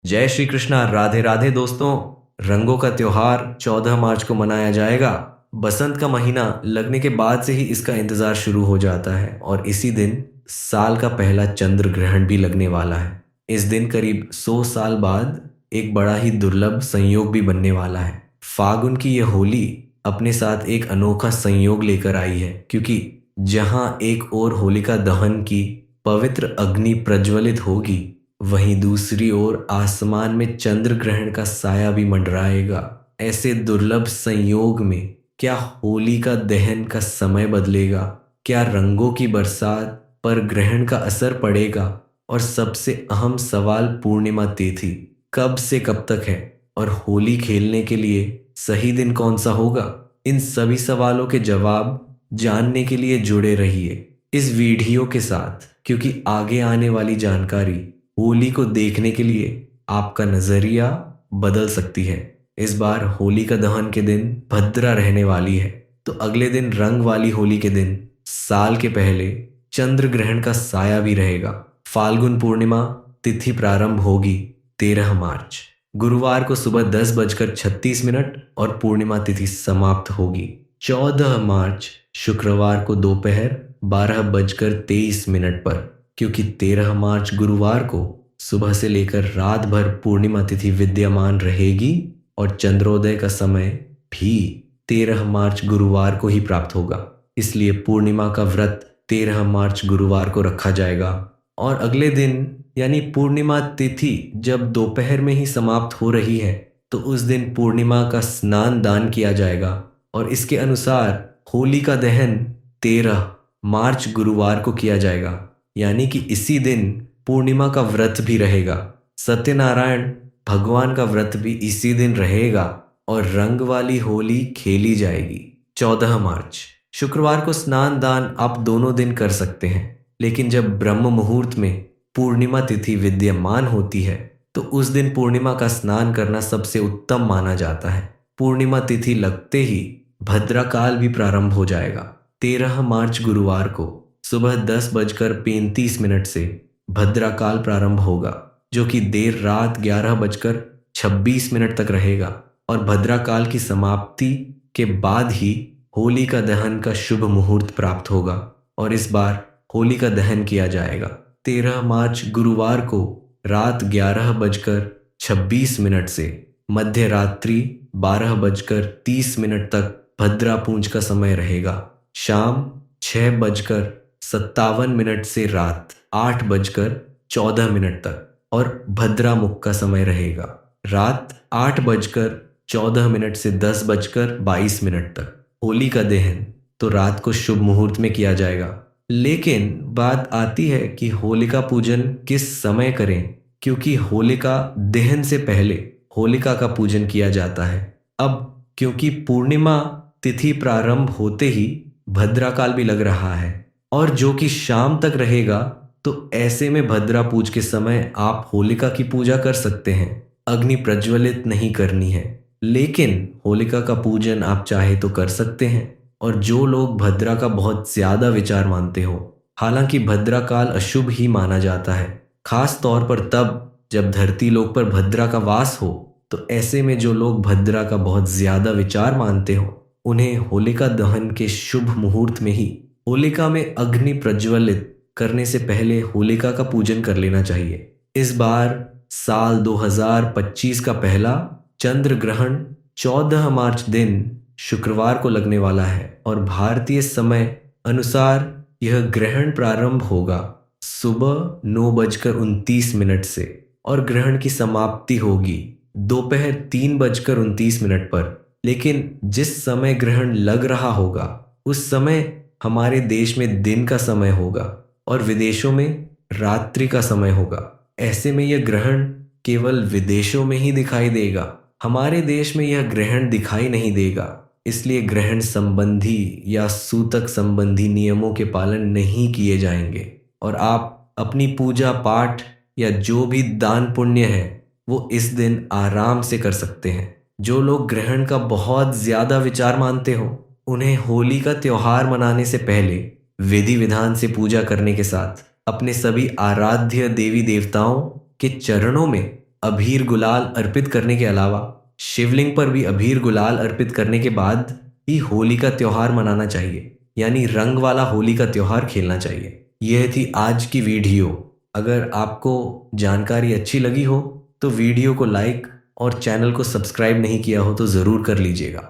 जय श्री कृष्णा। राधे राधे दोस्तों। रंगों का त्योहार 14 मार्च को मनाया जाएगा। बसंत का महीना लगने के बाद से ही इसका इंतजार शुरू हो जाता है और इसी दिन साल का पहला चंद्र ग्रहण भी लगने वाला है। इस दिन करीब 100 साल बाद एक बड़ा ही दुर्लभ संयोग भी बनने वाला है। फागुन की यह होली अपने साथ एक अनोखा संयोग लेकर आई है, क्योंकि जहां एक ओर होलिका दहन की पवित्र अग्नि प्रज्वलित होगी, वहीं दूसरी ओर आसमान में चंद्र ग्रहण का साया भी मंडराएगा। ऐसे दुर्लभ संयोग में क्या होली का दहन का समय बदलेगा, क्या रंगों की बरसात पर ग्रहण का असर पड़ेगा, और सबसे अहम सवाल, पूर्णिमा तिथि कब से कब तक है और होली खेलने के लिए सही दिन कौन सा होगा। इन सभी सवालों के जवाब जानने के लिए जुड़े रहिए इस वीडियो के साथ, क्योंकि आगे आने वाली जानकारी होली को देखने के लिए आपका नजरिया बदल सकती है। इस बार होली का दहन के दिन भद्रा रहने वाली है, तो अगले दिन रंग वाली होली के दिन साल के पहले चंद्र ग्रहण का साया भी रहेगा। फाल्गुन पूर्णिमा तिथि प्रारंभ होगी 13 मार्च गुरुवार को सुबह 10:36 और पूर्णिमा तिथि समाप्त होगी 14 मार्च शुक्रवार को दोपहर 12:23 पर। क्योंकि 13 मार्च गुरुवार को सुबह से लेकर रात भर पूर्णिमा तिथि विद्यमान रहेगी और चंद्रोदय का समय भी 13 मार्च गुरुवार को ही प्राप्त होगा, इसलिए पूर्णिमा का व्रत 13 मार्च गुरुवार को रखा जाएगा। और अगले दिन यानी पूर्णिमा तिथि जब दोपहर में ही समाप्त हो रही है, तो उस दिन पूर्णिमा का स्नान दान किया जाएगा और इसके अनुसार होली का दहन 13 मार्च गुरुवार को किया जाएगा, यानी कि इसी दिन पूर्णिमा का व्रत भी रहेगा। सत्यनारायण भगवान का व्रत भी इसी दिन रहेगा और रंग वाली होली खेली जाएगी। 14 मार्च शुक्रवार को स्नान दान आप दोनों दिन कर सकते हैं, लेकिन जब ब्रह्म मुहूर्त में पूर्णिमा तिथि विद्यमान होती है, तो उस दिन पूर्णिमा का स्नान करना सबसे उत्तम माना जाता है। पूर्णिमा तिथि लगते ही भद्रा काल भी प्रारंभ हो जाएगा। 13 मार्च गुरुवार को सुबह 10:35 से भद्रा काल प्रारंभ होगा, जो कि देर रात 11:26 तक रहेगा और भद्रा काल की समाप्ति के बाद ही होली का दहन का शुभ मुहूर्त प्राप्त होगा और इस बार होली का दहन किया जाएगा। 13 मार्च गुरुवार को रात 11:26 से मध्य रात्रि 12:30 तक भद्रा पूंज का समय रहेगा। शाम 6:57 से रात 8:14 तक और भद्रा मुख का समय रहेगा। रात 8:14 से 10:22 तक होली का दहन तो रात को शुभ मुहूर्त में किया जाएगा। लेकिन बात आती है कि होलिका पूजन किस समय करें, क्योंकि होलिका दहन से पहले होलिका का पूजन किया जाता है। अब क्योंकि पूर्णिमा तिथि प्रारंभ होते ही भद्रा काल भी लग रहा है और जो कि शाम तक रहेगा, तो ऐसे में भद्रा पूज के समय आप होलिका की पूजा कर सकते हैं। अग्नि प्रज्वलित नहीं करनी है, लेकिन होलिका का पूजन आप चाहे तो कर सकते हैं। और जो लोग भद्रा का बहुत ज्यादा विचार मानते हो, हालांकि भद्रा काल अशुभ ही माना जाता है, खास तौर पर तब जब धरती लोक पर भद्रा का वास हो, तो ऐसे में जो लोग भद्रा का बहुत ज्यादा विचार मानते हो, उन्हें होलिका दहन के शुभ मुहूर्त में ही होलिका में अग्नि प्रज्वलित करने से पहले होलिका का पूजन कर लेना चाहिए। इस बार साल 2025 का पहला चंद्र ग्रहण 14 मार्च दिन शुक्रवार को लगने वाला है और भारतीय समय अनुसार यह ग्रहण प्रारंभ होगा सुबह 9:29 से और ग्रहण की समाप्ति होगी दोपहर 3:29 पर। लेकिन जिस समय ग्रहण लग रहा होगा, उस समय हमारे देश में दिन का समय होगा और विदेशों में रात्रि का समय होगा। ऐसे में यह ग्रहण केवल विदेशों में ही दिखाई देगा, हमारे देश में यह ग्रहण दिखाई नहीं देगा। इसलिए ग्रहण संबंधी या सूतक संबंधी नियमों के पालन नहीं किए जाएंगे और आप अपनी पूजा पाठ या जो भी दान पुण्य है वो इस दिन आराम से कर सकते हैं। जो लोग ग्रहण का बहुत ज्यादा विचार मानते हो, उन्हें होली का त्योहार मनाने से पहले विधि विधान से पूजा करने के साथ अपने सभी आराध्य देवी देवताओं के चरणों में अबीर गुलाल अर्पित करने के अलावा शिवलिंग पर भी अबीर गुलाल अर्पित करने के बाद ही होली का त्योहार मनाना चाहिए, यानी रंग वाला होली का त्योहार खेलना चाहिए। यह थी आज की वीडियो। अगर आपको जानकारी अच्छी लगी हो तो वीडियो को लाइक और चैनल को सब्सक्राइब नहीं किया हो तो ज़रूर कर लीजिएगा।